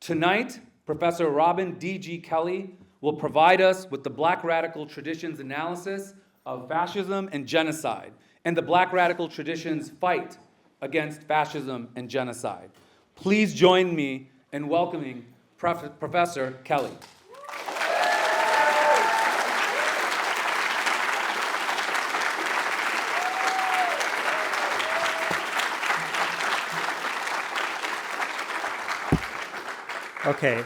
Tonight, Professor Robin D.G. Kelley will provide us with the Black radical traditions analysis of fascism and genocide, and the Black radical traditions fight against fascism and genocide. Please join me in welcoming Professor Kelley. Okay.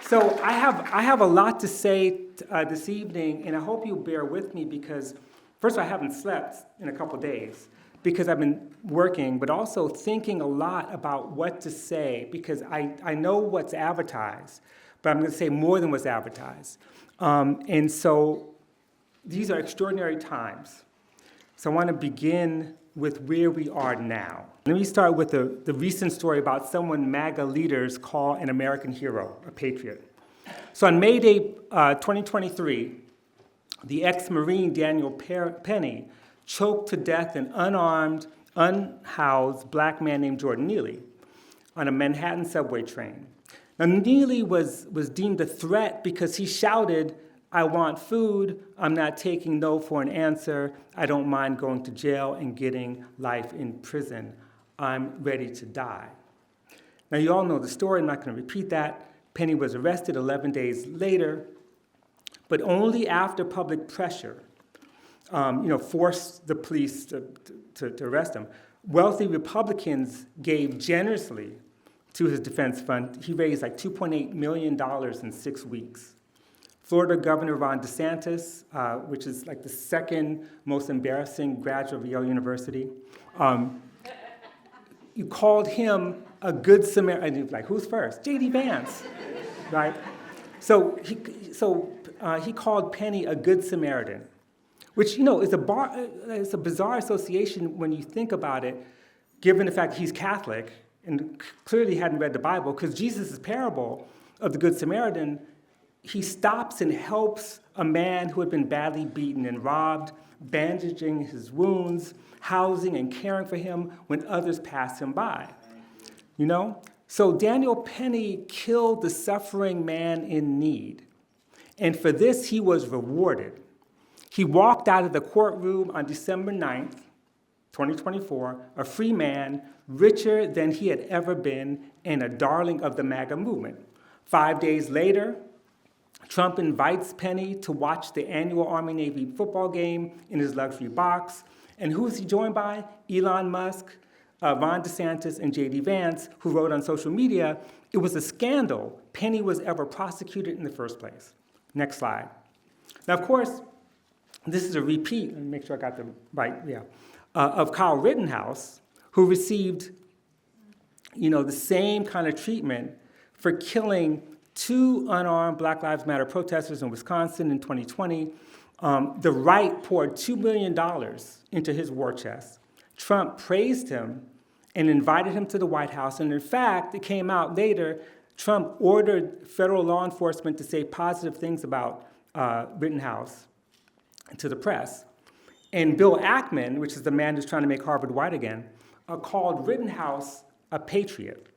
So I have a lot to say this evening, and I hope you'll bear with me because, first of all, I haven't slept in a couple days because I've been working, but also thinking a lot about what to say because I know what's advertised, but I'm going to say more than what's advertised. And so these are extraordinary times. So I want to begin with where we are now. Let me start with the recent story about someone MAGA leaders call an American hero, a patriot. So on May Day 2023, the ex-Marine Daniel Penny choked to death an unarmed, unhoused black man named Jordan Neely on a Manhattan subway train. Now Neely was deemed a threat because he shouted, "I want food, I'm not taking no for an answer, I don't mind going to jail and getting life in prison. I'm ready to die." Now you all know the story, I'm not going to repeat that. Penny was arrested 11 days later, but only after public pressure, forced the police to arrest him. Wealthy Republicans gave generously to his defense fund. He raised like $2.8 million in 6 weeks. Florida Governor Ron DeSantis, which is like the second most embarrassing graduate of Yale University, you called him a good Samaritan. Like, who's first? J.D. Vance, right? So he called Penny a good Samaritan, which is it's a bizarre association when you think about it, given the fact that he's Catholic and clearly hadn't read the Bible, because Jesus' parable of the Good Samaritan, he stops and helps a man who had been badly beaten and robbed, bandaging his wounds, housing and caring for him when others pass him by. So Daniel Penny killed the suffering man in need. And for this, he was rewarded. He walked out of the courtroom on December 9th, 2024, a free man, richer than he had ever been, and a darling of the MAGA movement. 5 days later, Trump invites Penny to watch the annual Army-Navy football game in his luxury box. And who is he joined by? Elon Musk, Ron DeSantis, and J.D. Vance, who wrote on social media, "It was a scandal Penny was ever prosecuted in the first place." Next slide. Now, of course, this is a repeat, let me make sure I got the right, of Kyle Rittenhouse, who received, the same kind of treatment for killing 2 unarmed Black Lives Matter protesters in Wisconsin in 2020. The right poured $2 million into his war chest. Trump praised him and invited him to the White House. And in fact, it came out later, Trump ordered federal law enforcement to say positive things about Rittenhouse to the press. And Bill Ackman, which is the man who's trying to make Harvard white again, called Rittenhouse a patriot.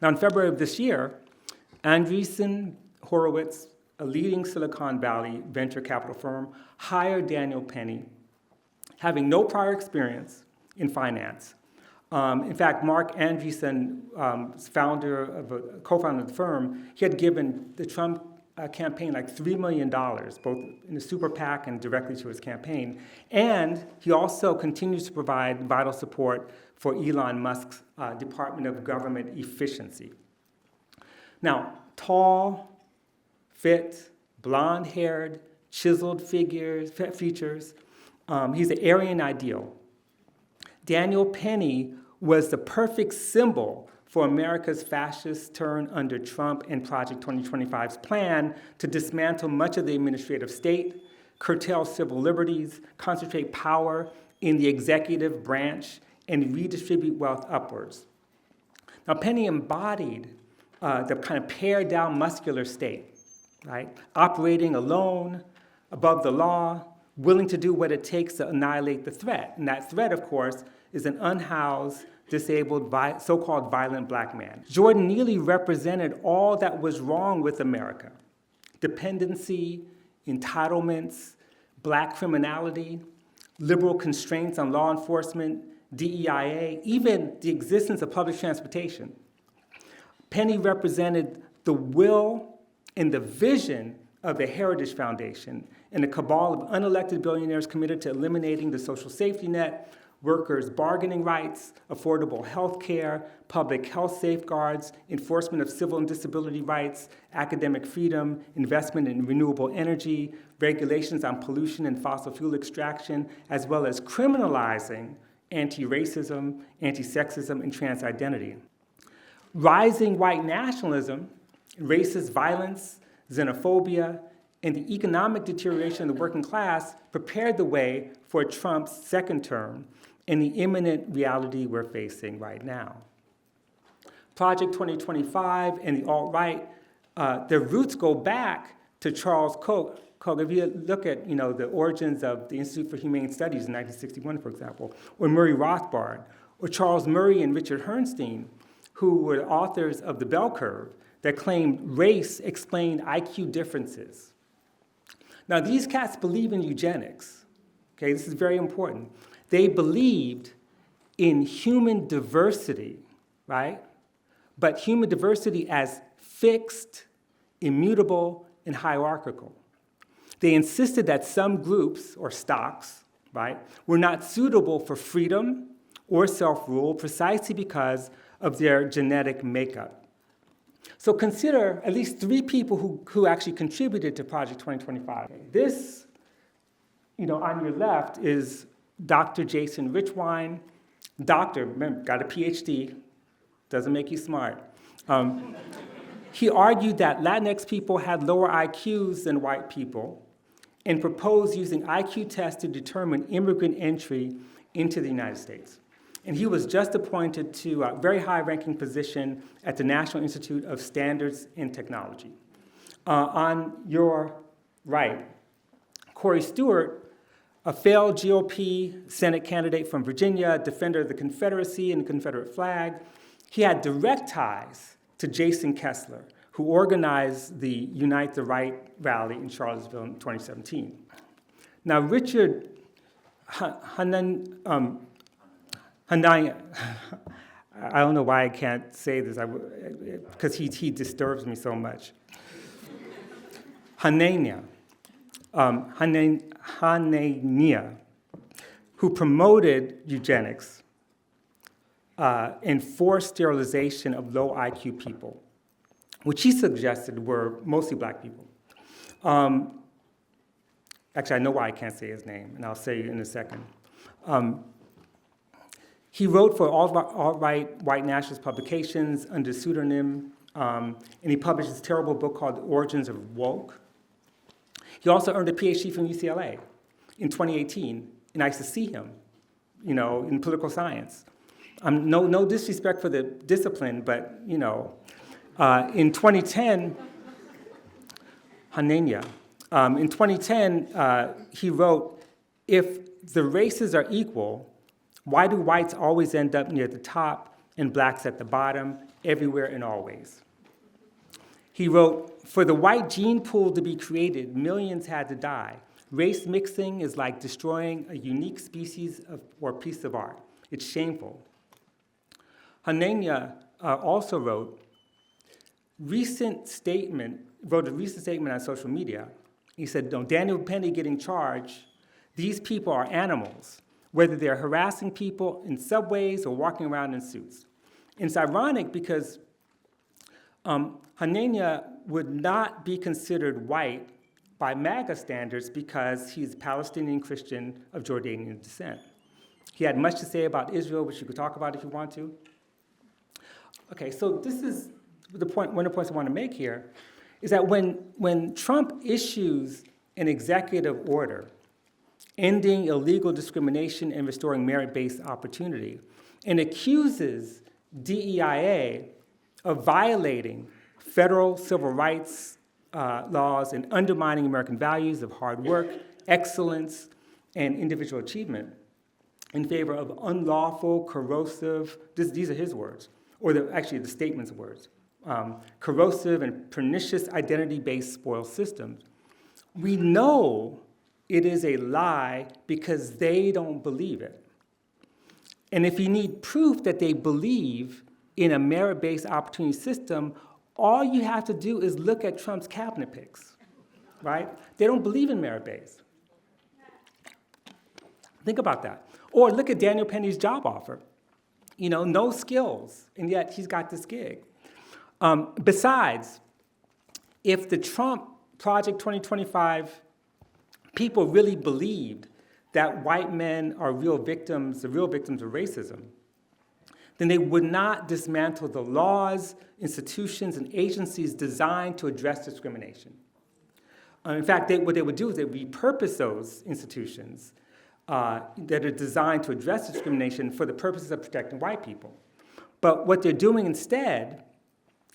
Now, in February of this year, Andreessen Horowitz, a leading Silicon Valley venture capital firm, hired Daniel Penny, having no prior experience in finance. In fact, Mark Andreessen, co-founder of the firm, he had given the Trump campaign like $3 million, both in the super PAC and directly to his campaign. And he also continues to provide vital support for Elon Musk's Department of Government Efficiency. Now, tall, fit, blonde-haired, chiseled features. He's the Aryan ideal. Daniel Penny was the perfect symbol for America's fascist turn under Trump and Project 2025's plan to dismantle much of the administrative state, curtail civil liberties, concentrate power in the executive branch, and redistribute wealth upwards. Now, Penny embodied the kind of pared-down muscular state, right? Operating alone, above the law, willing to do what it takes to annihilate the threat. And that threat, of course, is an unhoused, disabled, so-called violent black man. Jordan Neely represented all that was wrong with America: dependency, entitlements, black criminality, liberal constraints on law enforcement, DEIA, even the existence of public transportation. Penny represented the will and the vision of the Heritage Foundation and a cabal of unelected billionaires committed to eliminating the social safety net, workers' bargaining rights, affordable health care, public health safeguards, enforcement of civil and disability rights, academic freedom, investment in renewable energy, regulations on pollution and fossil fuel extraction, as well as criminalizing anti-racism, anti-sexism, and trans identity. Rising white nationalism, racist violence, xenophobia, and the economic deterioration of the working class prepared the way for Trump's second term and the imminent reality we're facing right now. Project 2025 and the alt-right, their roots go back to Charles Koch. If you look at the origins of the Institute for Humane Studies in 1961, for example, or Murray Rothbard, or Charles Murray and Richard Herrnstein, who were authors of The Bell Curve, that claimed race explained IQ differences. Now, these cats believe in eugenics. Okay, this is very important. They believed in human diversity, right? But human diversity as fixed, immutable, and hierarchical. They insisted that some groups, or stocks, right, were not suitable for freedom or self-rule precisely because of their genetic makeup. So consider at least 3 people who actually contributed to Project 2025. This, on your left, is Dr. Jason Richwine. Doctor, remember, got a PhD, doesn't make you smart. He argued that Latinx people had lower IQs than white people and proposed using IQ tests to determine immigrant entry into the United States. And he was just appointed to a very high-ranking position at the National Institute of Standards and Technology. On your right, Corey Stewart, a failed GOP Senate candidate from Virginia, defender of the Confederacy and the Confederate flag. He had direct ties to Jason Kessler, who organized the Unite the Right rally in Charlottesville in 2017. Now, Richard Hanania, I don't know why I can't say this, because he disturbs me so much. Hanania, who promoted eugenics and forced sterilization of low IQ people, which he suggested were mostly black people. Actually, I know why I can't say his name, and I'll say it in a second. He wrote for alt-right white nationalist publications under pseudonym, and he published this terrible book called The Origins of Woke. He also earned a PhD from UCLA in 2018, and I used to see him, in political science. No disrespect for the discipline, but, in 2010, Hanania, in 2010, he wrote, "If the races are equal, why do whites always end up near the top and blacks at the bottom, everywhere and always?" He wrote, "For the white gene pool to be created, millions had to die. Race mixing is like destroying a unique species or piece of art. It's shameful." Hanania also wrote a recent statement on social media. He said, Daniel Penny getting charged, these people are animals, whether they're harassing people in subways or walking around in suits. And it's ironic because Hanania would not be considered white by MAGA standards because he's Palestinian Christian of Jordanian descent. He had much to say about Israel, which you could talk about if you want to. Okay, so this is the point. One of the points I want to make here is that when Trump issues an executive order ending illegal discrimination and restoring merit-based opportunity, and accuses DEIA of violating federal civil rights laws and undermining American values of hard work, excellence, and individual achievement, in favor of unlawful, corrosive, these are his words, or actually the statement's words, corrosive and pernicious identity-based spoil systems. We know it is a lie because they don't believe it. And if you need proof that they believe in a merit-based opportunity system, all you have to do is look at Trump's cabinet picks, right? They don't believe in merit-based. Think about that. Or look at Daniel Penny's job offer. You know, no skills, and yet he's got this gig. Besides, if the Trump Project 2025 people really believed that white men are the real victims of racism, then they would not dismantle the laws, institutions, and agencies designed to address discrimination. In fact, what they would do is they would repurpose those institutions that are designed to address discrimination for the purposes of protecting white people. But what they're doing instead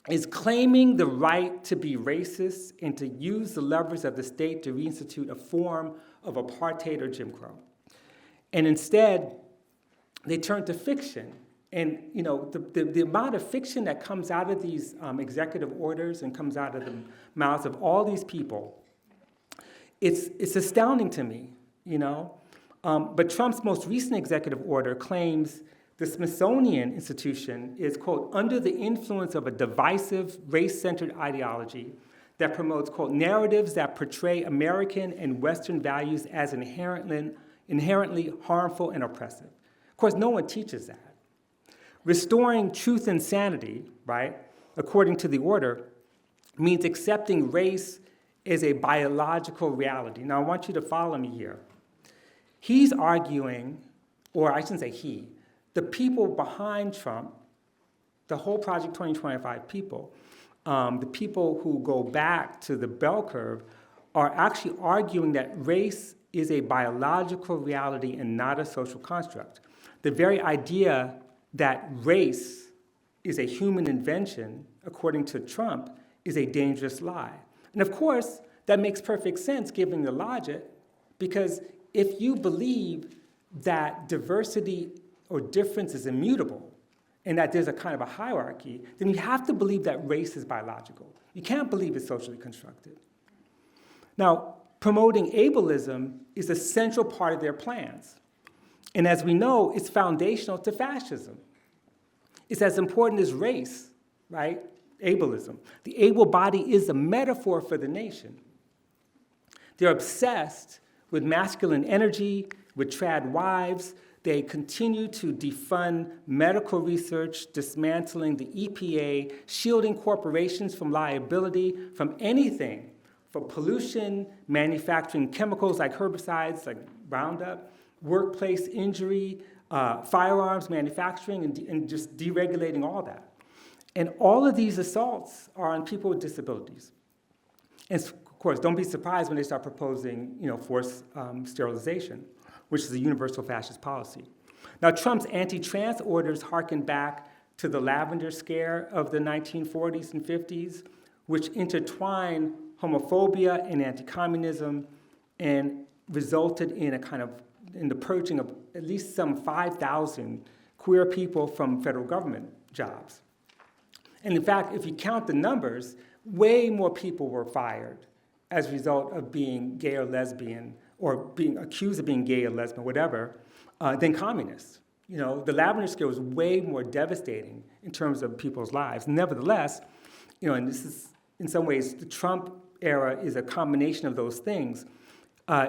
is claiming the right to be racist and to use the levers of the state to reinstitute a form of apartheid or Jim Crow. And instead, they turn to fiction. And you know, the amount of fiction that comes out of these executive orders and comes out of the mouths of all these people, it's astounding to me, you know? But Trump's most recent executive order claims the Smithsonian Institution is, quote, under the influence of a divisive, race-centered ideology that promotes, quote, narratives that portray American and Western values as inherently harmful and oppressive. Of course, no one teaches that. Restoring truth and sanity, right, according to the order, means accepting race as a biological reality. Now, I want you to follow me here. He's arguing, or I shouldn't say he, the people behind Trump, the whole Project 2025 people, the people who go back to the bell curve, are actually arguing that race is a biological reality and not a social construct. The very idea that race is a human invention, according to Trump, is a dangerous lie. And of course, that makes perfect sense given the logic, because if you believe that diversity or difference is immutable and that there's a kind of a hierarchy, then you have to believe that race is biological. You can't believe it's socially constructed. Now, promoting ableism is a central part of their plans. And as we know, it's foundational to fascism. It's as important as race, right? Ableism. The able body is a metaphor for the nation. They're obsessed with masculine energy, with trad wives. They continue to defund medical research, dismantling the EPA, shielding corporations from liability from anything, from pollution, manufacturing chemicals like herbicides, like Roundup, workplace injury, firearms manufacturing, and just deregulating all that. And all of these assaults are on people with disabilities. And of course, don't be surprised when they start proposing, forced sterilization, which is a universal fascist policy. Now, Trump's anti-trans orders harken back to the lavender scare of the 1940s and 50s, which intertwined homophobia and anti-communism and resulted in the purging of at least some 5,000 queer people from federal government jobs. And in fact, if you count the numbers, way more people were fired as a result of being gay or lesbian, or being accused of being gay or lesbian, whatever, than communists. The lavender scare was way more devastating in terms of people's lives. Nevertheless, and this is, in some ways, the Trump era is a combination of those things.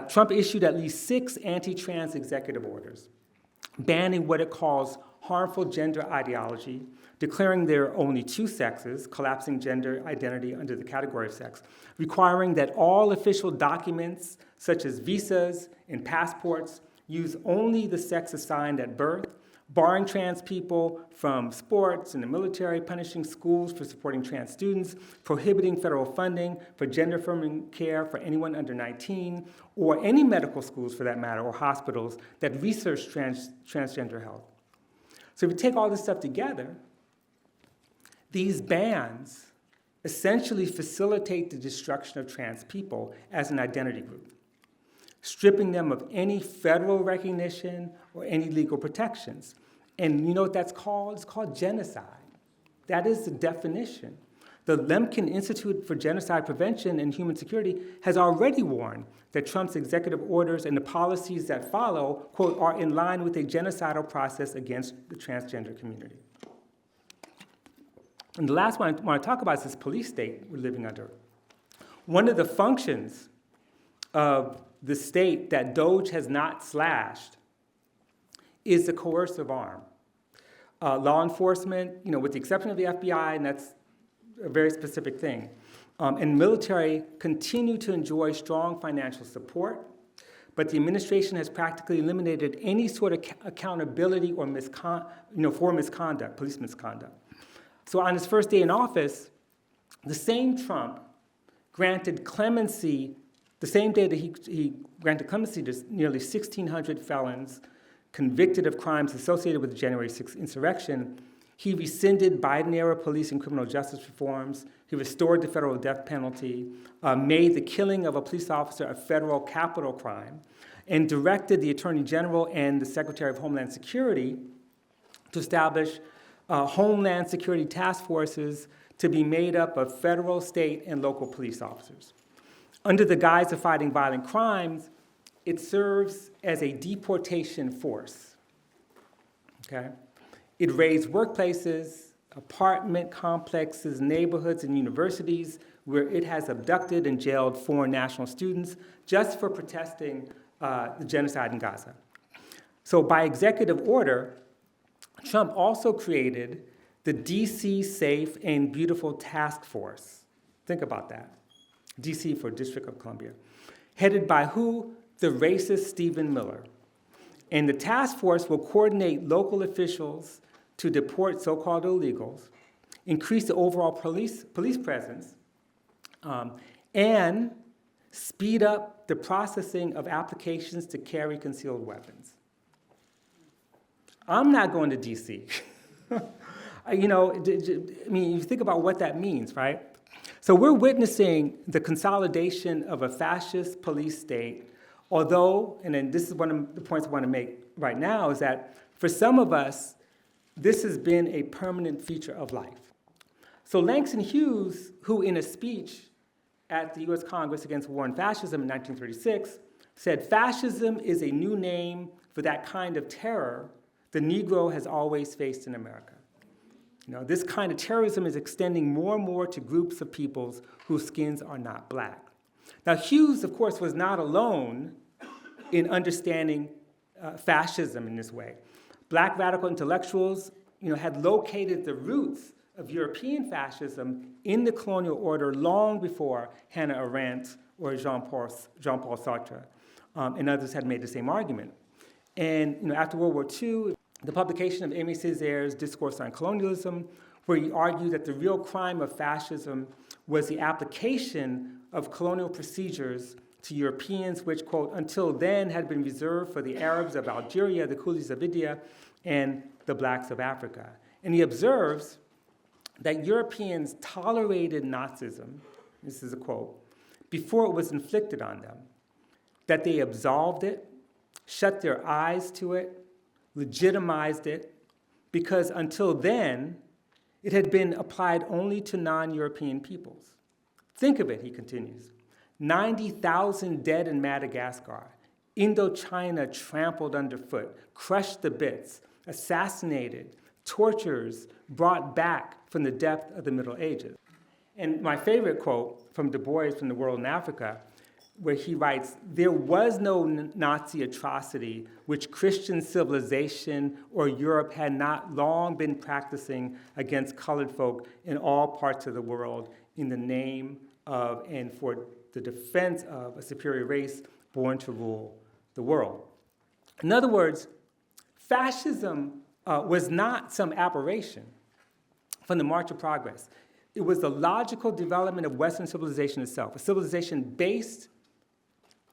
Trump issued at least 6 anti-trans executive orders, banning what it calls harmful gender ideology, declaring there are only 2 sexes, collapsing gender identity under the category of sex, requiring that all official documents, such as visas and passports, use only the sex assigned at birth, barring trans people from sports and the military, punishing schools for supporting trans students, prohibiting federal funding for gender-affirming care for anyone under 19, or any medical schools, for that matter, or hospitals that research transgender health. So if you take all this stuff together, these bans essentially facilitate the destruction of trans people as an identity group. stripping them of any federal recognition or any legal protections. And you know what that's called? It's called genocide. That is the definition. The Lemkin Institute for Genocide Prevention and Human Security has already warned that Trump's executive orders and the policies that follow, quote, are in line with a genocidal process against the transgender community. And the last one I want to talk about is this police state we're living under. One of the functions of the state that DOGE has not slashed is the coercive arm. Law enforcement, you know, with the exception of the FBI, and that's a very specific thing, and military continue to enjoy strong financial support, but the administration has practically eliminated any sort of accountability or for misconduct, police misconduct. So on his first day in office, the same Trump granted clemency, the same day that he granted clemency to nearly 1,600 felons convicted of crimes associated with the January 6th insurrection. He rescinded Biden-era police and criminal justice reforms. He restored the federal death penalty, made the killing of a police officer a federal capital crime, and directed the Attorney General and the Secretary of Homeland Security to establish Homeland Security task forces to be made up of federal, state, and local police officers. Under the guise of fighting violent crimes, it serves as a deportation force, okay? It raids workplaces, apartment complexes, neighborhoods, and universities where it has abducted and jailed foreign national students just for protesting the genocide in Gaza. So by executive order, Trump also created the DC Safe and Beautiful Task Force. Think about that. DC for District of Columbia. Headed by who? The racist Stephen Miller. And the task force will coordinate local officials to deport so-called illegals, increase the overall police presence, and speed up the processing of applications to carry concealed weapons. I'm not going to DC. You know, I mean, you think about what that means, right? So we're witnessing the consolidation of a fascist police state, although, and then this is one of the points I want to make right now, is that for some of us, this has been a permanent feature of life. So Langston Hughes, who in a speech at the US Congress Against War and Fascism in 1936, said, "Fascism is a new name for that kind of terror the Negro has always faced in America." You know, this kind of terrorism is extending more and more to groups of peoples whose skins are not black. Now, Hughes, of course, was not alone in understanding fascism in this way. Black radical intellectuals, you know, had located the roots of European fascism in the colonial order long before Hannah Arendt or Jean-Paul Sartre, and others had made the same argument. And you know, after World War II, the publication of Aimé Césaire's Discourse on Colonialism, where he argued that the real crime of fascism was the application of colonial procedures to Europeans, which, quote, until then had been reserved for the Arabs of Algeria, the coolies of India, and the blacks of Africa. And he observes that Europeans tolerated Nazism, this is a quote, before it was inflicted on them, that they absolved it, shut their eyes to it, legitimized it, because until then, it had been applied only to non-European peoples. Think of it, he continues. 90,000 dead in Madagascar, Indochina trampled underfoot, crushed to bits, assassinated, tortures brought back from the depth of the Middle Ages. And my favorite quote from Du Bois from The World in Africa, where he writes, "There was no Nazi atrocity which Christian civilization or Europe had not long been practicing against colored folk in all parts of the world in the name of and for the defense of a superior race born to rule the world." In other words, fascism was not some aberration from the March of Progress. It was the logical development of Western civilization itself, a civilization based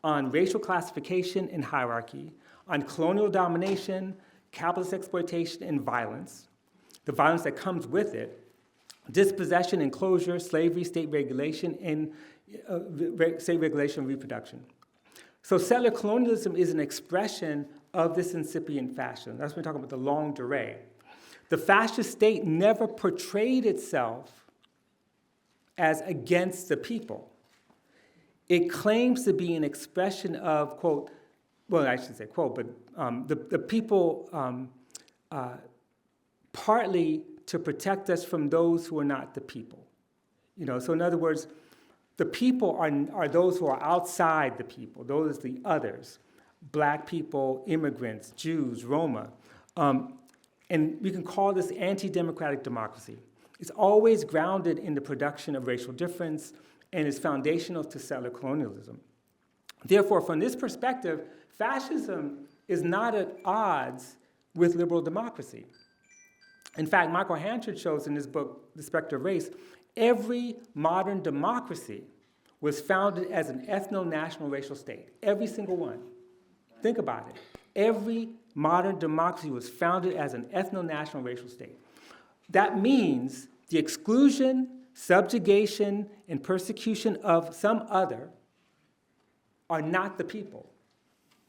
on racial classification and hierarchy, on colonial domination, capitalist exploitation, and violence, the violence that comes with it, dispossession, enclosure, slavery, state regulation, and reproduction. So settler colonialism is an expression of this incipient fascism. That's what we're talking about, the long durée. The fascist state never portrayed itself as against the people. It claims to be an expression of, quote, well, I shouldn't say quote, but the people partly to protect us from those who are not the people. So in other words, the people are those who are outside the people. Those are the others. Black people, immigrants, Jews, Roma. And we can call this anti-democratic democracy. It's always grounded in the production of racial difference and is foundational to settler colonialism. Therefore, from this perspective, fascism is not at odds with liberal democracy. In fact, Michael Hanchard shows in his book, The Spectre of Race, every modern democracy was founded as an ethno-national racial state. Every single one. Think about it. Every modern democracy was founded as an ethno-national racial state. That means the exclusion, subjugation, and persecution of some other are not the people,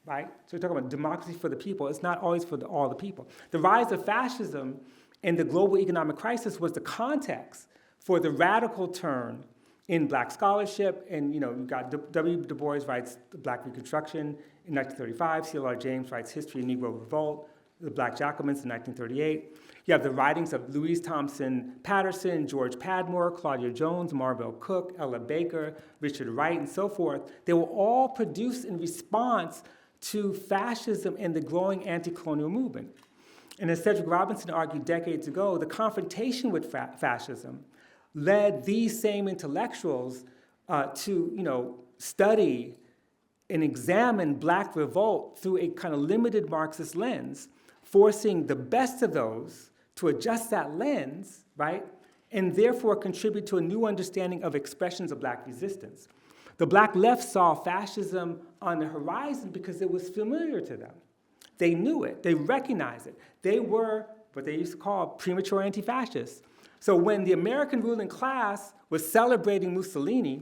right? So we're talking about democracy for the people. It's not always for all the people. The rise of fascism and the global economic crisis was the context for the radical turn in black scholarship. And you've got W. Du Bois writes The Black Reconstruction in 1935. C.L.R. James writes History of Negro Revolt, The Black Jacobins in 1938. You have the writings of Louise Thompson Patterson, George Padmore, Claudia Jones, Marvell Cook, Ella Baker, Richard Wright, and so forth. They were all produced in response to fascism and the growing anti-colonial movement. And as Cedric Robinson argued decades ago, the confrontation with fascism led these same intellectuals to study and examine black revolt through a kind of limited Marxist lens, forcing the best of those to adjust that lens, right, and therefore contribute to a new understanding of expressions of black resistance. The black left saw fascism on the horizon because it was familiar to them. They knew it. They recognized it. They were what they used to call premature anti-fascists. So when the American ruling class was celebrating Mussolini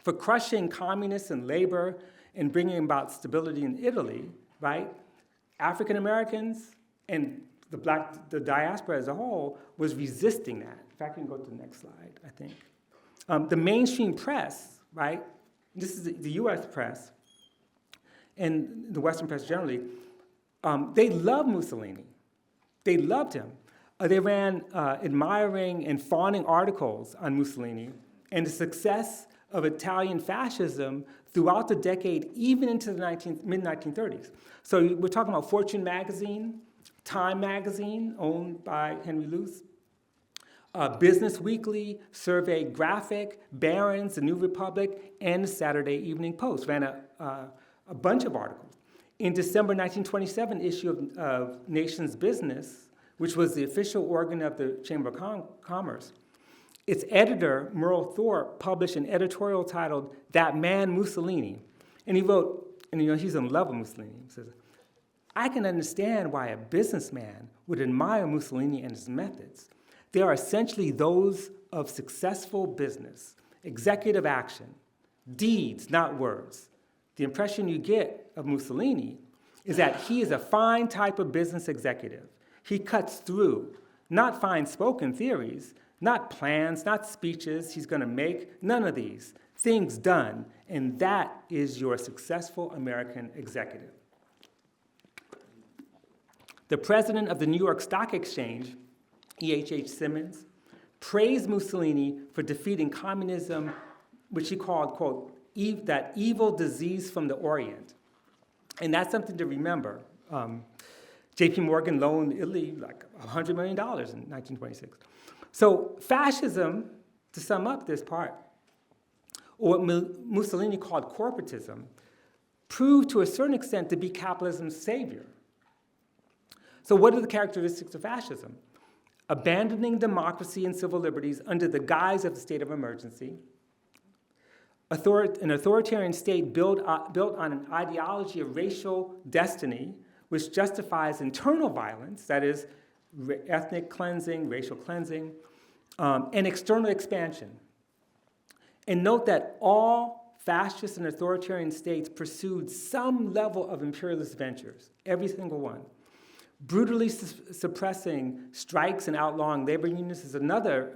for crushing communists and labor and bringing about stability in Italy, right, African Americans and the diaspora as a whole was resisting that. In fact, we can go to the next slide, I think. The mainstream press, right, this is the US press, and the Western press generally, they loved Mussolini. They loved him. They ran admiring and fawning articles on Mussolini and the success of Italian fascism throughout the decade, even into the mid-1930s. So we're talking about Fortune magazine, Time magazine, owned by Henry Luce, Business Weekly, Survey Graphic, Barron's, The New Republic, and the Saturday Evening Post ran a bunch of articles. In December 1927 issue of Nation's Business, which was the official organ of the Chamber of Commerce, its editor, Merle Thorpe, published an editorial titled, "That Man Mussolini." And he wrote, and he's in love with Mussolini. He says, "I can understand why a businessman would admire Mussolini and his methods. They are essentially those of successful business, executive action, deeds, not words. The impression you get of Mussolini is that he is a fine type of business executive. He cuts through, not fine spoken theories, not plans, not speeches he's going to make, none of these. Things done, and that is your successful American executive." The president of the New York Stock Exchange, E.H.H. Simmons, praised Mussolini for defeating communism, which he called, quote, that evil disease from the Orient. And that's something to remember. J.P. Morgan loaned Italy like $100 million in 1926. So fascism, to sum up this part, or what Mussolini called corporatism, proved to a certain extent to be capitalism's savior. So what are the characteristics of fascism? Abandoning democracy and civil liberties under the guise of the state of emergency, an authoritarian state built on an ideology of racial destiny, which justifies internal violence, that is, ethnic cleansing, racial cleansing, and external expansion. And note that all fascist and authoritarian states pursued some level of imperialist ventures, every single one. Brutally suppressing strikes and outlawing labor unions is another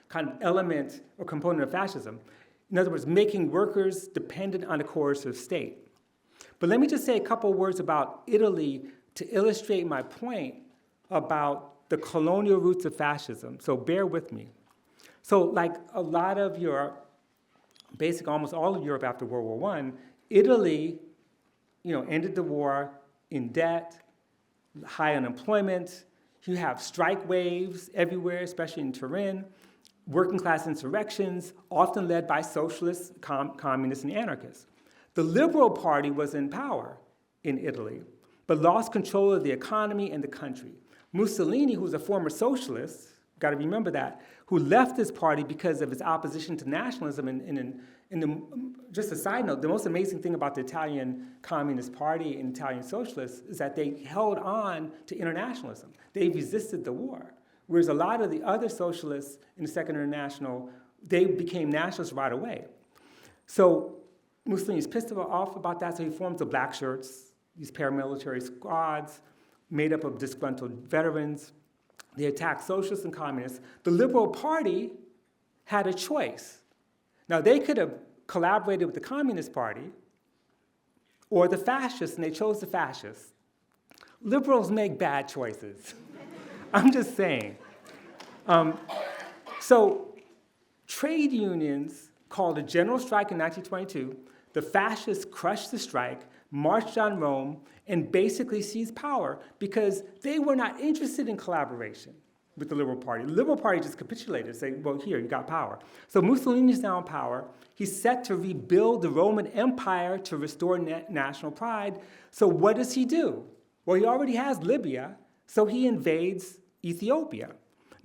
kind of element or component of fascism. In other words, making workers dependent on a coercive state. But let me just say a couple words about Italy to illustrate my point about the colonial roots of fascism. So bear with me. So like a lot of Europe, basically almost all of Europe after World War I, Italy, ended the war in debt, high unemployment. You have strike waves everywhere, especially in Turin, working class insurrections, often led by socialists, communists, and anarchists. The Liberal Party was in power in Italy, but lost control of the economy and the country. Mussolini, who was a former socialist, got to remember that, who left this party because of his opposition to nationalism. Just a side note, the most amazing thing about the Italian Communist Party and Italian socialists is that they held on to internationalism. They resisted the war. Whereas a lot of the other socialists in the Second International, they became nationalists right away. So Mussolini's pissed off about that, so he forms the Black Shirts, these paramilitary squads made up of disgruntled veterans. They attacked socialists and communists. The Liberal Party had a choice. Now, they could have collaborated with the Communist Party or the fascists, and they chose the fascists. Liberals make bad choices. I'm just saying. So trade unions called a general strike in 1922. The fascists crushed the strike, marched on Rome, and basically seized power because they were not interested in collaboration with the Liberal Party. The Liberal Party just capitulated, saying, well, here, you got power. So Mussolini's now in power. He's set to rebuild the Roman Empire to restore national pride. So what does he do? Well, he already has Libya, so he invades Ethiopia.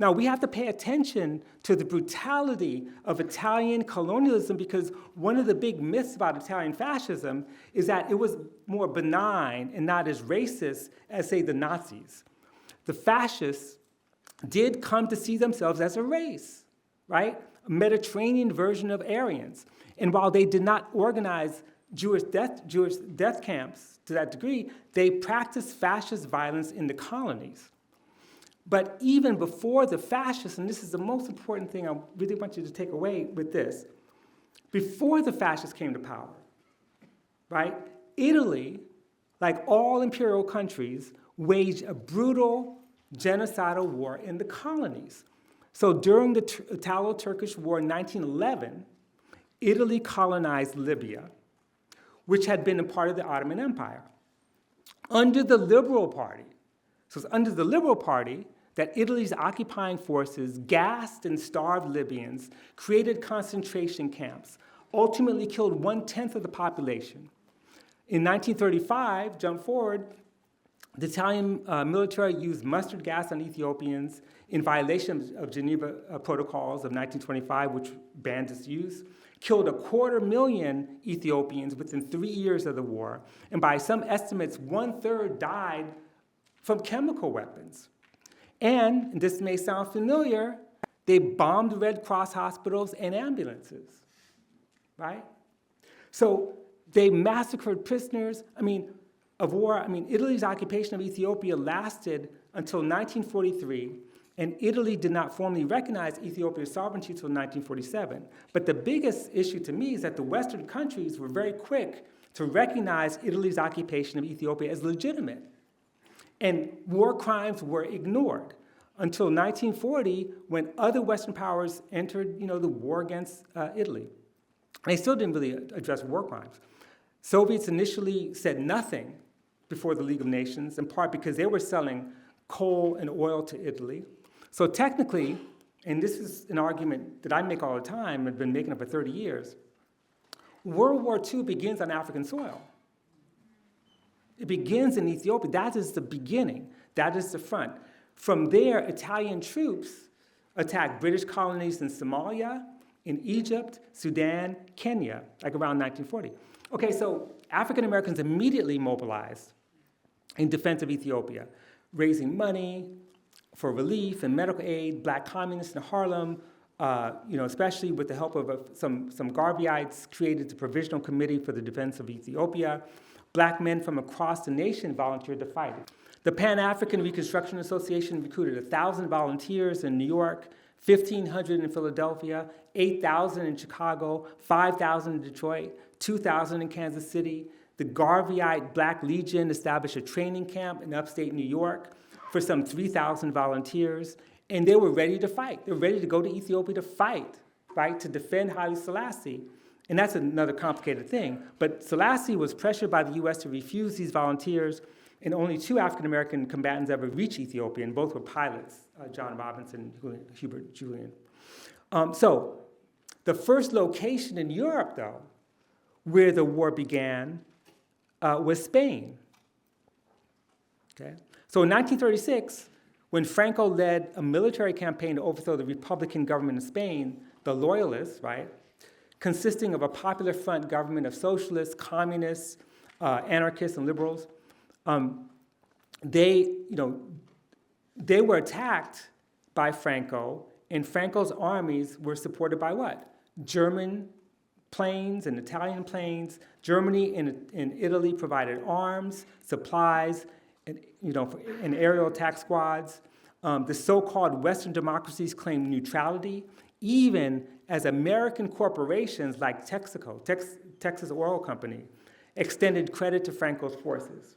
Now, we have to pay attention to the brutality of Italian colonialism because one of the big myths about Italian fascism is that it was more benign and not as racist as, say, the Nazis. The fascists did come to see themselves as a race, right? A Mediterranean version of Aryans. And while they did not organize Jewish death camps to that degree, they practiced fascist violence in the colonies. But even before the fascists, and this is the most important thing I really want you to take away with this, before the fascists came to power, right, Italy, like all imperial countries, waged a brutal genocidal war in the colonies. So during the Italo-Turkish War in 1911, Italy colonized Libya, which had been a part of the Ottoman Empire, under the Liberal Party. So it's under the Liberal Party that Italy's occupying forces gassed and starved Libyans, created concentration camps, ultimately killed 1/10 of the population. In 1935, jump forward, the Italian military used mustard gas on Ethiopians in violation of Geneva Protocols of 1925, which banned its use, killed 250,000 Ethiopians within 3 years of the war, and by some estimates, 1/3 died from chemical weapons. And this may sound familiar, they bombed Red Cross hospitals and ambulances, right? So they massacred prisoners. Of war. Italy's occupation of Ethiopia lasted until 1943, and Italy did not formally recognize Ethiopia's sovereignty until 1947. But the biggest issue to me is that the Western countries were very quick to recognize Italy's occupation of Ethiopia as legitimate. And war crimes were ignored until 1940, when other Western powers entered, the war against Italy. They still didn't really address war crimes. Soviets initially said nothing before the League of Nations, in part because they were selling coal and oil to Italy. So technically, and this is an argument that I make all the time, I've been making it for 30 years, World War II begins on African soil. It begins in Ethiopia. That is the beginning. That is the front. From there, Italian troops attacked British colonies in Somalia, in Egypt, Sudan, Kenya, like around 1940. Okay, so African Americans immediately mobilized in defense of Ethiopia, raising money for relief and medical aid. Black communists in Harlem especially with the help of some Garveyites, created the Provisional Committee for the Defense of Ethiopia. Black men from across the nation volunteered to fight. The Pan-African Reconstruction Association recruited 1,000 volunteers in New York, 1,500 in Philadelphia, 8,000 in Chicago, 5,000 in Detroit, 2,000 in Kansas City. The Garveyite Black Legion established a training camp in upstate New York for some 3,000 volunteers, and they were ready to fight. They were ready to go to Ethiopia to fight, right, to defend Haile Selassie. And that's another complicated thing. But Selassie was pressured by the US to refuse these volunteers, and only 2 African-American combatants ever reached Ethiopia, and both were pilots, John Robinson and Hubert Julian. So the first location in Europe, though, where the war began was Spain. Okay? So in 1936, when Franco led a military campaign to overthrow the Republican government of Spain, the Loyalists, right, consisting of a popular front government of socialists, communists, anarchists, and liberals, they were attacked by Franco, and Franco's armies were supported by what? German planes and Italian planes. Germany and Italy provided arms, supplies, and aerial attack squads. The so-called Western democracies claimed neutrality, even as American corporations like Texaco, Texas Oil Company, extended credit to Franco's forces.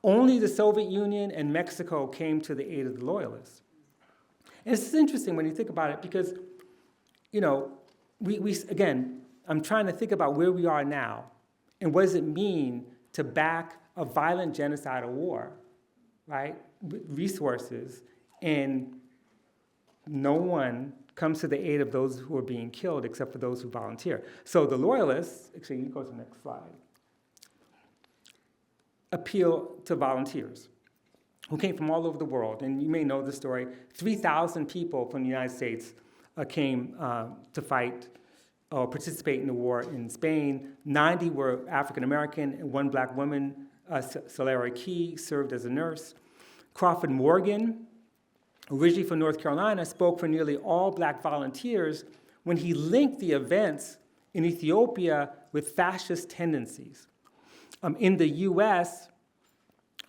Only the Soviet Union and Mexico came to the aid of the Loyalists. And it's interesting when you think about it because, again, I'm trying to think about where we are now and what does it mean to back a violent genocidal war, right, with resources, and no one comes to the aid of those who are being killed except for those who volunteer. So the Loyalists, actually, you go to the next slide, appeal to volunteers who came from all over the world. And you may know the story. 3,000 people from the United States came to fight or participate in the war in Spain. 90 were African American, and 1 black woman, Celera Key, served as a nurse. Crawford Morgan, originally from North Carolina, spoke for nearly all black volunteers when he linked the events in Ethiopia with fascist tendencies. In the US,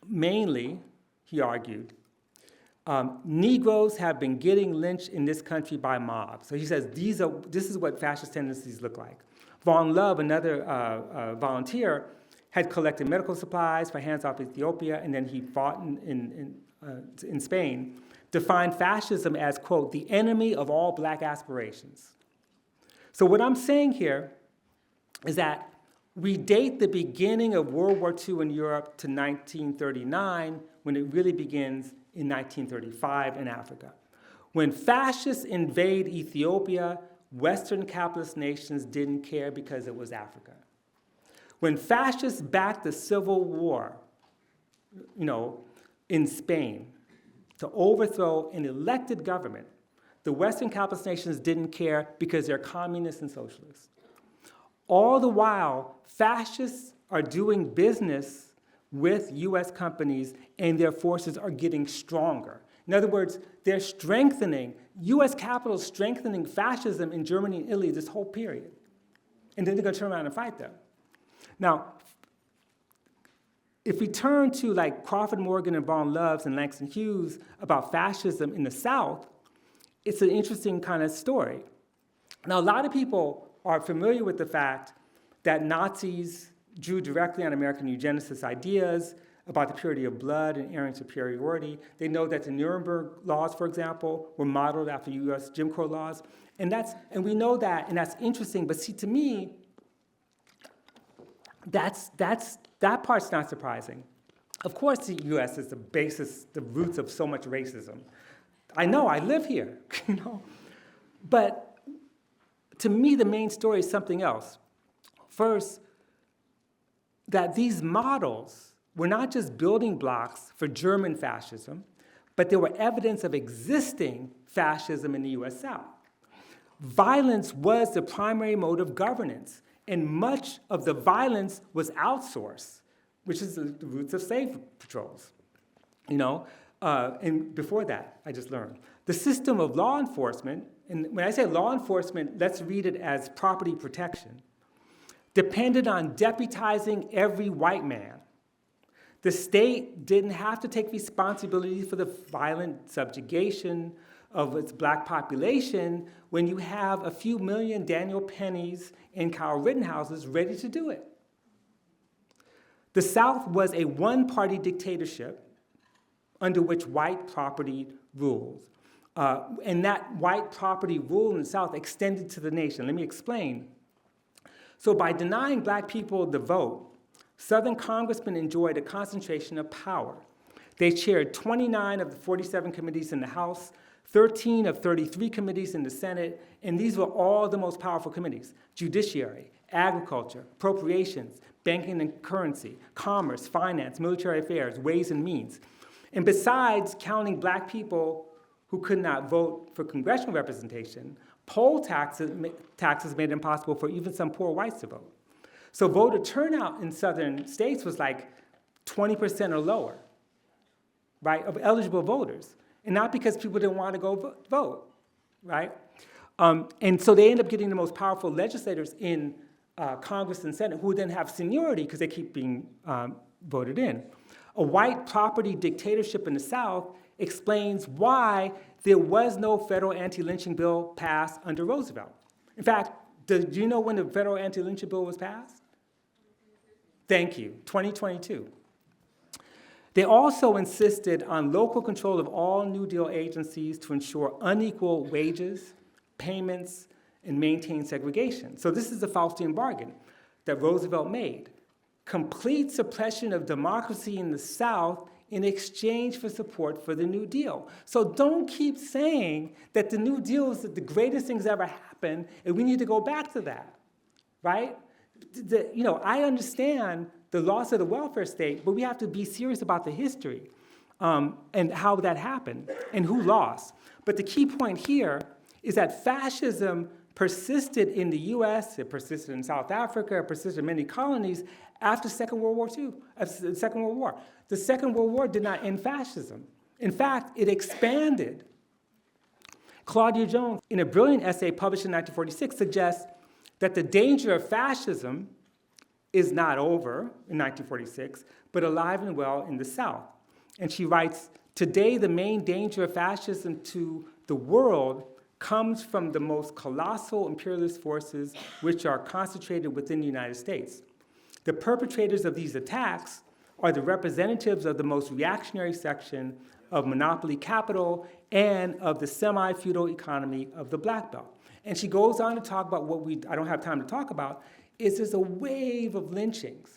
mainly, he argued, Negroes have been getting lynched in this country by mobs. So he says, this is what fascist tendencies look like. Von Love, another volunteer, had collected medical supplies for hands-off Ethiopia, and then he fought in Spain, defined fascism as, quote, the enemy of all black aspirations. So what I'm saying here is that we date the beginning of World War II in Europe to 1939, when it really begins in 1935 in Africa. When fascists invade Ethiopia, Western capitalist nations didn't care because it was Africa. When fascists backed the civil war, in Spain to overthrow an elected government, the Western capitalist nations didn't care because they're communists and socialists. All the while, fascists are doing business with US companies and their forces are getting stronger. In other words, they're strengthening, US capital is strengthening fascism in Germany and Italy this whole period. And then they're gonna turn around and fight them. Now, if we turn to like Crawford Morgan and Von Loves and Langston Hughes about fascism in the South, it's an interesting kind of story. Now, a lot of people are familiar with the fact that Nazis drew directly on American eugenicist ideas about the purity of blood and Aryan superiority. They know that the Nuremberg laws, for example, were modeled after US Jim Crow laws. And we know that, and that's interesting, but see, to me, that part's not surprising. Of course the US is the basis, the roots of so much racism. I know, I live here, But to me, the main story is something else. First, that these models were not just building blocks for German fascism, but they were evidence of existing fascism in the US South. Violence was the primary mode of governance, and much of the violence was outsourced, which is the roots of slave patrols. And before that, I just learned. The system of law enforcement and when I say law enforcement, let's read it as property protection, depended on deputizing every white man. The state didn't have to take responsibility for the violent subjugation of its black population when you have a few million Daniel Pennies and Kyle Rittenhouses ready to do it. The South was a one-party dictatorship under which white property rules. And that white property rule in the South extended to the nation. Let me explain. So by denying black people the vote, Southern congressmen enjoyed a concentration of power. They chaired 29 of the 47 committees in the House, 13 of 33 committees in the Senate, and these were all the most powerful committees: judiciary, agriculture, appropriations, banking and currency, commerce, finance, military affairs, ways and means. And besides counting black people who could not vote for congressional representation, poll taxes made it impossible for even some poor whites to vote. So voter turnout in southern states was like 20% or lower, right, of eligible voters. And not because people didn't want to go vote, right? And so they end up getting the most powerful legislators in Congress and Senate who then have seniority because they keep being voted in. A white property dictatorship in the South explains why there was no federal anti-lynching bill passed under Roosevelt. In fact, do you know when the federal anti-lynching bill was passed? Thank you, 2022. They also insisted on local control of all New Deal agencies to ensure unequal wages, payments, and maintain segregation. So this is the Faustian bargain that Roosevelt made. Complete suppression of democracy in the South in exchange for support for the New Deal. So don't keep saying that the New Deal is the greatest thing's ever happened, and we need to go back to that, right? I understand the loss of the welfare state, but we have to be serious about the history and how that happened and who lost. But the key point here is that fascism persisted in the US, it persisted in South Africa, it persisted in many colonies after Second World War II, the Second World War. The Second World War did not end fascism. In fact, it expanded. Claudia Jones, in a brilliant essay published in 1946, suggests that the danger of fascism is not over in 1946, but alive and well in the South. And she writes, today the main danger of fascism to the world comes from the most colossal imperialist forces which are concentrated within the United States. The perpetrators of these attacks are the representatives of the most reactionary section of monopoly capital and of the semi-feudal economy of the Black Belt. And she goes on to talk about what I don't have time to talk about, is there's a wave of lynchings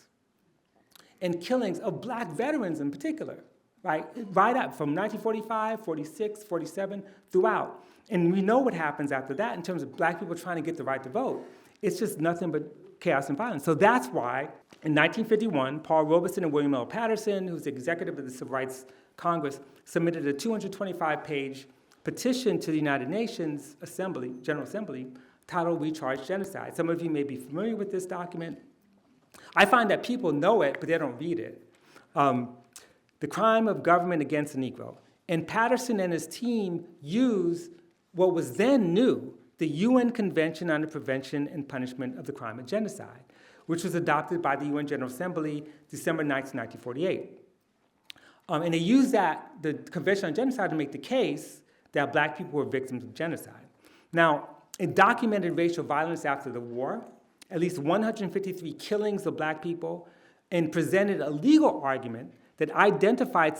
and killings of black veterans in particular, right up from 1945, 46, 47, throughout. And we know what happens after that in terms of black people trying to get the right to vote. It's just nothing but chaos and violence. So that's why, in 1951, Paul Robeson and William L. Patterson, who's the executive of the Civil Rights Congress, submitted a 225-page petition to the United Nations General Assembly, titled We Charge Genocide. Some of you may be familiar with this document. I find that people know it, but they don't read it. The crime of government against the Negro. And Patterson and his team used what was then new, the UN Convention on the Prevention and Punishment of the Crime of Genocide, which was adopted by the UN General Assembly December 9, 1948. And they used the Convention on Genocide to make the case that black people were victims of genocide. Now, it documented racial violence after the war, at least 153 killings of black people, and presented a legal argument that identified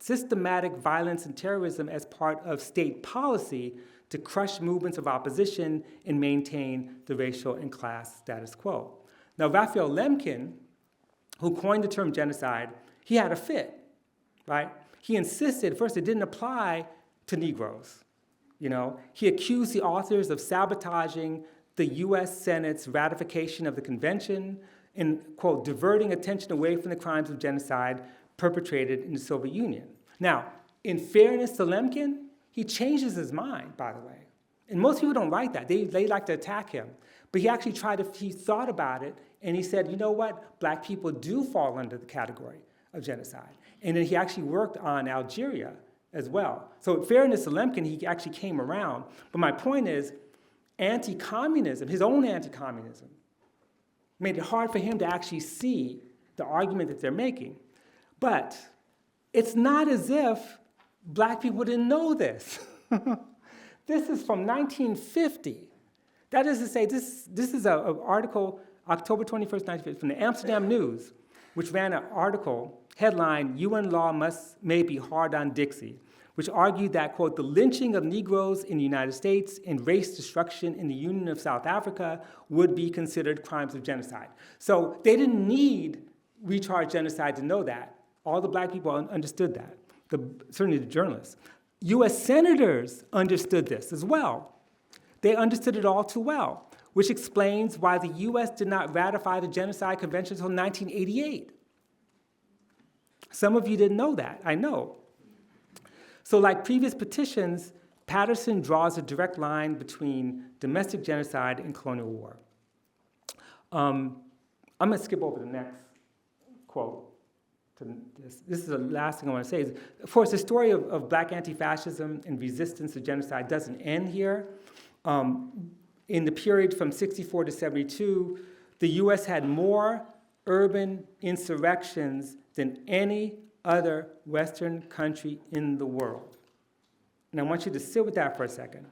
systematic violence and terrorism as part of state policy to crush movements of opposition and maintain the racial and class status quo. Now, Raphael Lemkin, who coined the term genocide, he had a fit, right? He insisted, first, it didn't apply to Negroes. He accused the authors of sabotaging the US Senate's ratification of the convention and, quote, diverting attention away from the crimes of genocide perpetrated in the Soviet Union. Now, in fairness to Lemkin, he changes his mind, by the way. And most people don't write that. They like to attack him. But he actually he thought about it, and he said, you know what? Black people do fall under the category of genocide. And then he actually worked on Algeria as well. So in fairness to Lemkin, he actually came around. But my point is, anti-communism, his own anti-communism, made it hard for him to actually see the argument that they're making. But it's not as if black people didn't know this. This is from 1950. That is to say, this is an article, October 21st, 1950, from the Amsterdam News, which ran an article, headline, UN law may be hard on Dixie, which argued that, quote, the lynching of Negroes in the United States and race destruction in the Union of South Africa would be considered crimes of genocide. So they didn't need recharge genocide to know that. All the black people understood that, certainly the journalists. US senators understood this as well. They understood it all too well, which explains why the US did not ratify the Genocide Convention until 1988. Some of you didn't know that, I know. So like previous petitions, Patterson draws a direct line between domestic genocide and colonial war. I'm gonna skip over the next quote. This is the last thing I want to say. Is, of course, the story of black anti-fascism and resistance to genocide doesn't end here. In the period from 64 to 72, the US had more urban insurrections than any other Western country in the world. And I want you to sit with that for a second.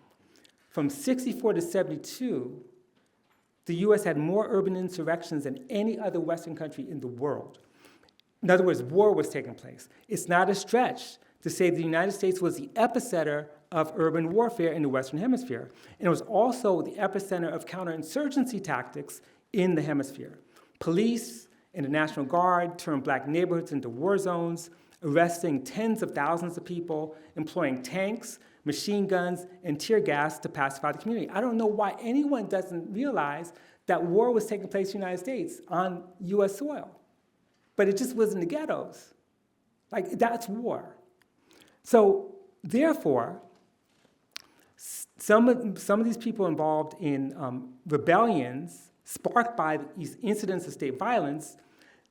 From 64 to 72, the US had more urban insurrections than any other Western country in the world. In other words, war was taking place. It's not a stretch to say the United States was the epicenter of urban warfare in the Western Hemisphere. And it was also the epicenter of counterinsurgency tactics in the hemisphere. Police and the National Guard turned black neighborhoods into war zones, arresting tens of thousands of people, employing tanks, machine guns, and tear gas to pacify the community. I don't know why anyone doesn't realize that war was taking place in the United States on US soil. But it just was in the ghettos. Like, that's war. So, therefore, some of these people involved in rebellions sparked by these incidents of state violence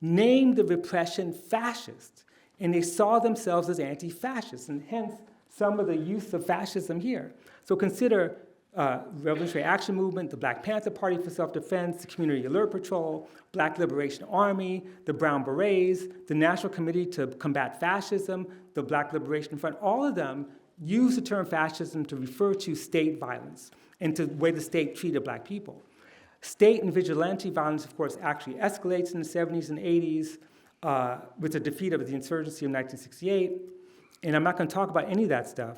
named the repression fascist, and they saw themselves as anti-fascist, and hence some of the use of fascism here. So consider Revolutionary Action Movement, the Black Panther Party for Self-Defense, the Community Alert Patrol, Black Liberation Army, the Brown Berets, the National Committee to Combat Fascism, the Black Liberation Front. All of them use the term fascism to refer to state violence and to the way the state treated black people. State and vigilante violence, of course, actually escalates in the 70s and 80s with the defeat of the insurgency of 1968. And I'm not going to talk about any of that stuff.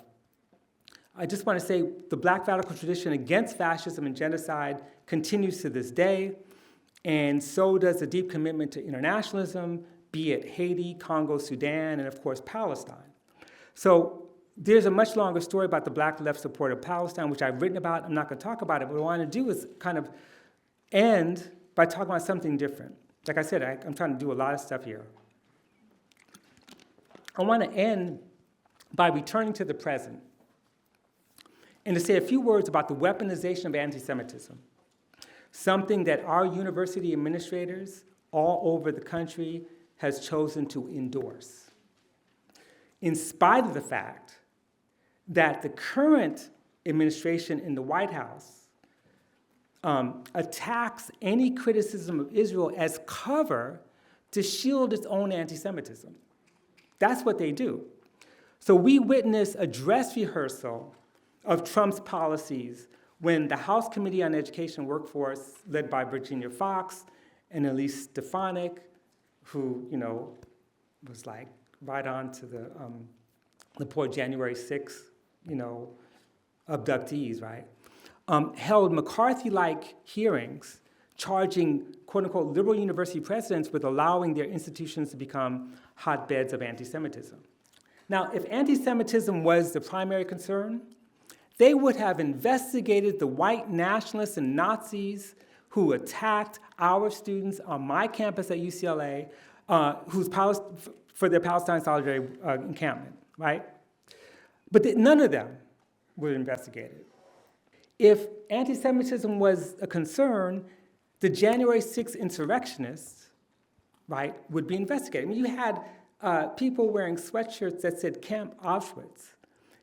I just want to say the black radical tradition against fascism and genocide continues to this day, and so does the deep commitment to internationalism, be it Haiti, Congo, Sudan, and of course Palestine. So there's a much longer story about the black left support of Palestine, which I've written about. I'm not going to talk about it, but what I want to do is kind of end by talking about something different. Like I said, I'm trying to do a lot of stuff here. I want to end by returning to the present and to say a few words about the weaponization of anti-Semitism, something that our university administrators all over the country has chosen to endorse, in spite of the fact that the current administration in the White House attacks any criticism of Israel as cover to shield its own anti-Semitism. That's what they do. So we witness a dress rehearsal of Trump's policies when the House Committee on Education and Workforce, led by Virginia Fox and Elise Stefanik, who, was like right on to the poor January 6th, abductees, right? Held McCarthy-like hearings charging, quote-unquote, liberal university presidents with allowing their institutions to become hotbeds of anti-Semitism. Now, if anti-Semitism was the primary concern, they would have investigated the white nationalists and Nazis who attacked our students on my campus at UCLA for their Palestine Solidarity encampment, right? But none of them were investigated. If anti-Semitism was a concern, the January 6th insurrectionists, right, would be investigated. I mean, you had people wearing sweatshirts that said Camp Auschwitz.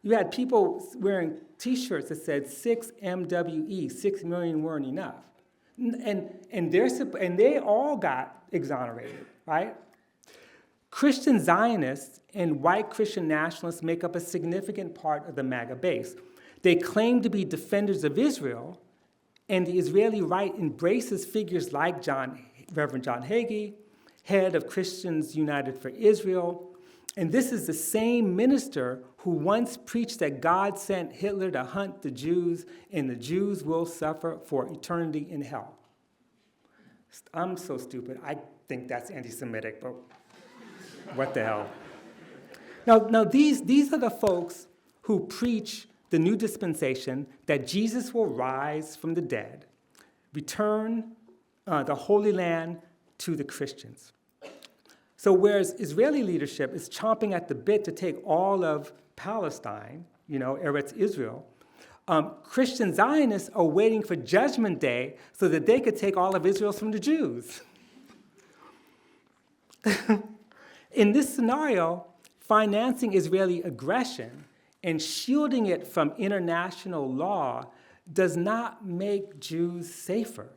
You had people wearing T-shirts that said 6 MWE, 6 million weren't enough. And they all got exonerated, right? Christian Zionists and white Christian nationalists make up a significant part of the MAGA base. They claim to be defenders of Israel, and the Israeli right embraces figures like Reverend John Hagee, head of Christians United for Israel. And this is the same minister who once preached that God sent Hitler to hunt the Jews, and the Jews will suffer for eternity in hell. I'm so stupid. I think that's anti-Semitic, but what the hell? Now these are the folks who preach the new dispensation that Jesus will rise from the dead, return the Holy Land to the Christians. So whereas Israeli leadership is chomping at the bit to take all of Palestine, Eretz Israel, Christian Zionists are waiting for Judgment Day so that they could take all of Israel from the Jews. In this scenario, financing Israeli aggression and shielding it from international law does not make Jews safer,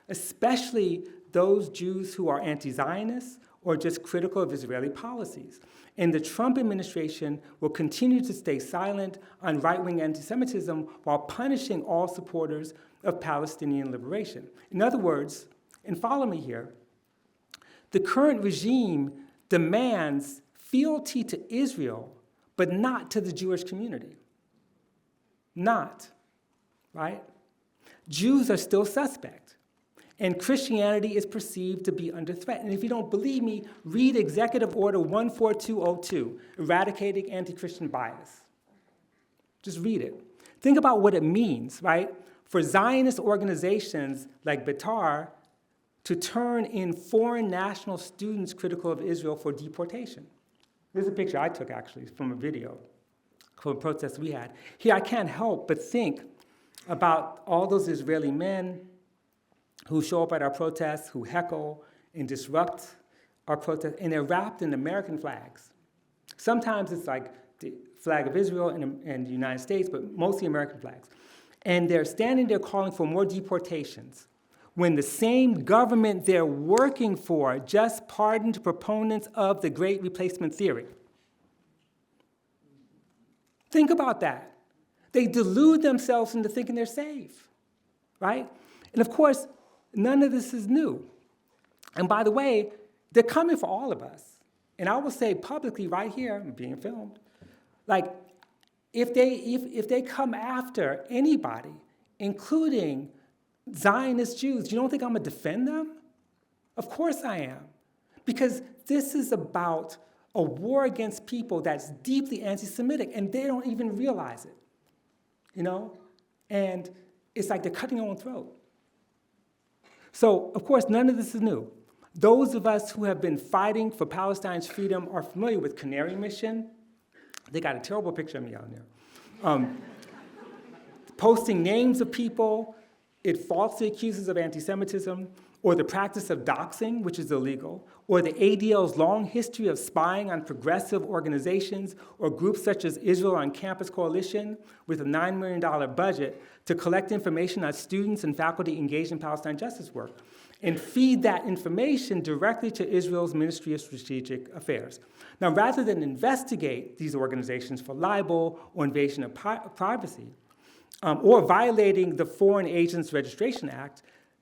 especially those Jews who are anti-Zionists or just critical of Israeli policies. And the Trump administration will continue to stay silent on right-wing anti-Semitism while punishing all supporters of Palestinian liberation. In other words, and follow me here, the current regime demands fealty to Israel, but not to the Jewish community. Not, right? Jews are still suspect, and Christianity is perceived to be under threat. And if you don't believe me, read Executive Order 14202, Eradicating Anti-Christian Bias. Just read it. Think about what it means, right, for Zionist organizations like Betar to turn in foreign national students critical of Israel for deportation. There's a picture I took, actually, from a video from a protest we had. Here, I can't help but think about all those Israeli men who show up at our protests, who heckle and disrupt our protests, and they're wrapped in American flags. Sometimes it's like the flag of Israel and the United States, but mostly American flags. And they're standing there calling for more deportations, when the same government they're working for just pardoned proponents of the Great Replacement Theory. Think about that. They delude themselves into thinking they're safe, right? And of course, none of this is new. And by the way, they're coming for all of us. And I will say publicly right here, I'm being filmed, like, if they come after anybody, including Zionist Jews, you don't think I'm going to defend them? Of course I am. Because this is about a war against people that's deeply anti-Semitic, and they don't even realize it, And it's like they're cutting their own throat. So, of course, none of this is new. Those of us who have been fighting for Palestine's freedom are familiar with Canary Mission. They got a terrible picture of me on there. Posting names of people it falsely accuses of anti-Semitism, or the practice of doxing, which is illegal, or the ADL's long history of spying on progressive organizations or groups such as Israel on Campus Coalition with a $9 million budget to collect information on students and faculty engaged in Palestine justice work and feed that information directly to Israel's Ministry of Strategic Affairs. Now, rather than investigate these organizations for libel or invasion of privacy, or violating the Foreign Agents Registration Act,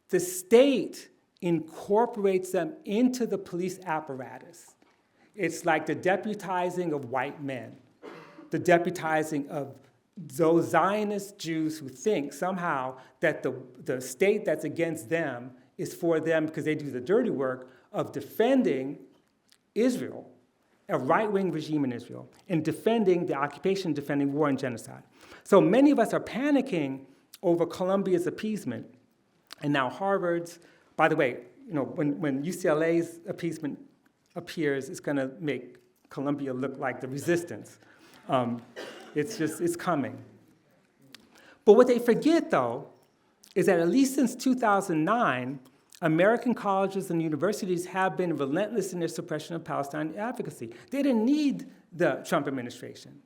the state incorporates them into the police apparatus. It's like the deputizing of white men, the deputizing of those Zionist Jews who think somehow that the state that's against them is for them because they do the dirty work of defending Israel, a right-wing regime in Israel, and defending the occupation, defending war and genocide. So many of us are panicking over Columbia's appeasement, and now Harvard's. By the way, when UCLA's appeasement appears, it's going to make Columbia look like the resistance. It's coming. But what they forget, though, is that at least since 2009, American colleges and universities have been relentless in their suppression of Palestine advocacy. They didn't need the Trump administration.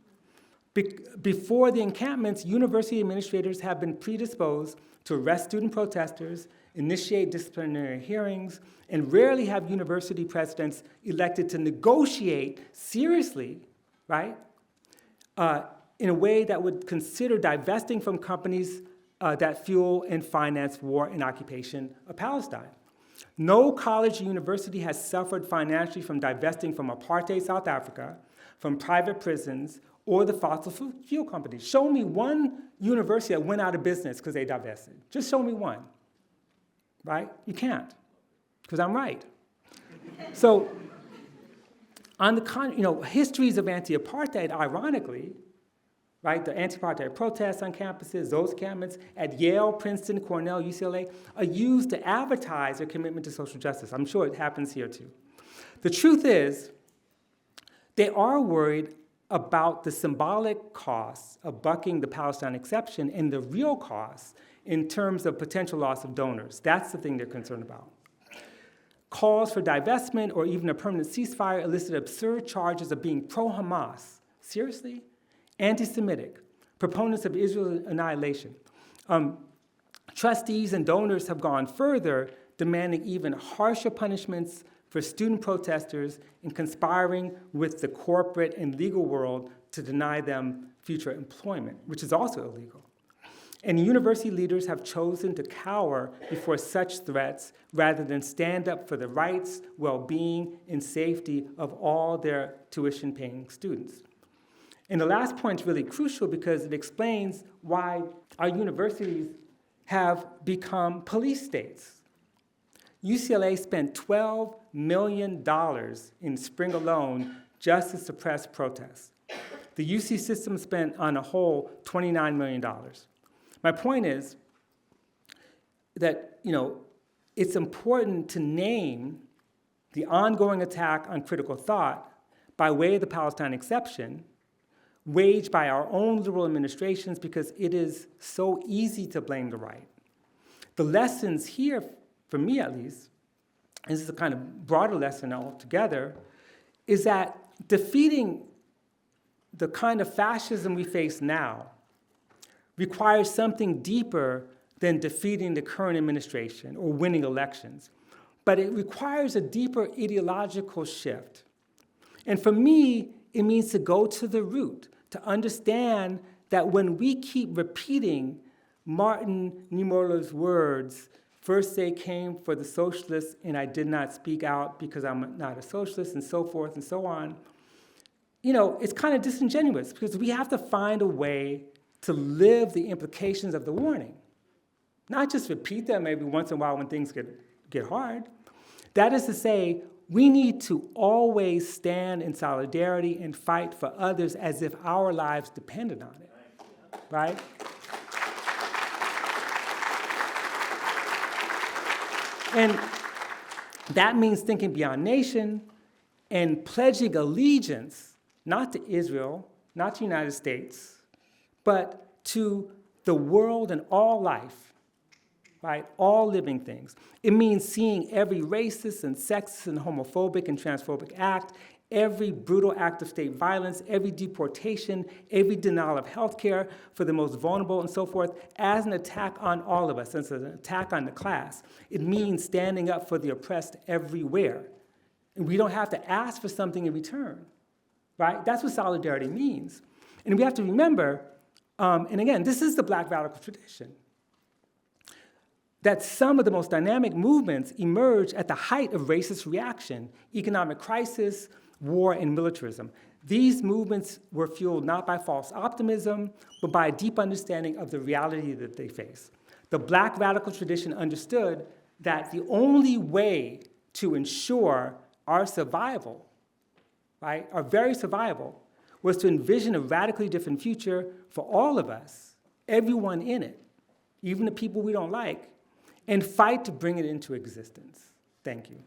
Before the encampments, university administrators have been predisposed to arrest student protesters, initiate disciplinary hearings, and rarely have university presidents elected to negotiate seriously, right, in a way that would consider divesting from companies that fuel and finance war and occupation of Palestine. No college or university has suffered financially from divesting from apartheid South Africa, from private prisons, or the fossil fuel companies. Show me one university that went out of business because they divested. Just show me one, right? You can't, because I'm right. So, on the histories of anti-apartheid, ironically, right, the anti-apartheid protests on campuses, those encampments at Yale, Princeton, Cornell, UCLA, are used to advertise their commitment to social justice. I'm sure it happens here too. The truth is, they are worried about the symbolic costs of bucking the Palestine exception and the real costs in terms of potential loss of donors. That's the thing they're concerned about. Calls for divestment or even a permanent ceasefire elicit absurd charges of being pro-Hamas. Seriously? Anti-Semitic, proponents of Israel's annihilation. Trustees and donors have gone further, demanding even harsher punishments for student protesters and conspiring with the corporate and legal world to deny them future employment, which is also illegal. And university leaders have chosen to cower before such threats rather than stand up for the rights, well-being, and safety of all their tuition-paying students. And the last point is really crucial because it explains why our universities have become police states. UCLA spent $12 million in spring alone just to suppress protests. The UC system spent, on a whole, $29 million. My point is that, it's important to name the ongoing attack on critical thought by way of the Palestine exception, waged by our own liberal administrations because it is so easy to blame the right. The lessons here, for me at least, and this is a kind of broader lesson altogether, is that defeating the kind of fascism we face now requires something deeper than defeating the current administration or winning elections. But it requires a deeper ideological shift. And for me, it means to go to the root, to understand that when we keep repeating Martin Niemöller's words, first they came for the socialists and I did not speak out because I'm not a socialist, and so forth and so on, it's kind of disingenuous because we have to find a way to live the implications of the warning. Not just repeat them maybe once in a while when things get hard. That is to say, we need to always stand in solidarity and fight for others as if our lives depended on it, right? And that means thinking beyond nation and pledging allegiance, not to Israel, not to the United States, but to the world and all life, right? All living things. It means seeing every racist and sexist and homophobic and transphobic act, every brutal act of state violence, every deportation, every denial of health care for the most vulnerable and so forth, as an attack on all of us, as an attack on the class. It means standing up for the oppressed everywhere. And we don't have to ask for something in return, right? That's what solidarity means. And we have to remember, and again, this is the Black radical tradition, that some of the most dynamic movements emerge at the height of racist reaction, economic crisis, war, and militarism. These movements were fueled not by false optimism, but by a deep understanding of the reality that they face. The Black radical tradition understood that the only way to ensure our survival, right, our very survival, was to envision a radically different future for all of us, everyone in it, even the people we don't like, and fight to bring it into existence. Thank you.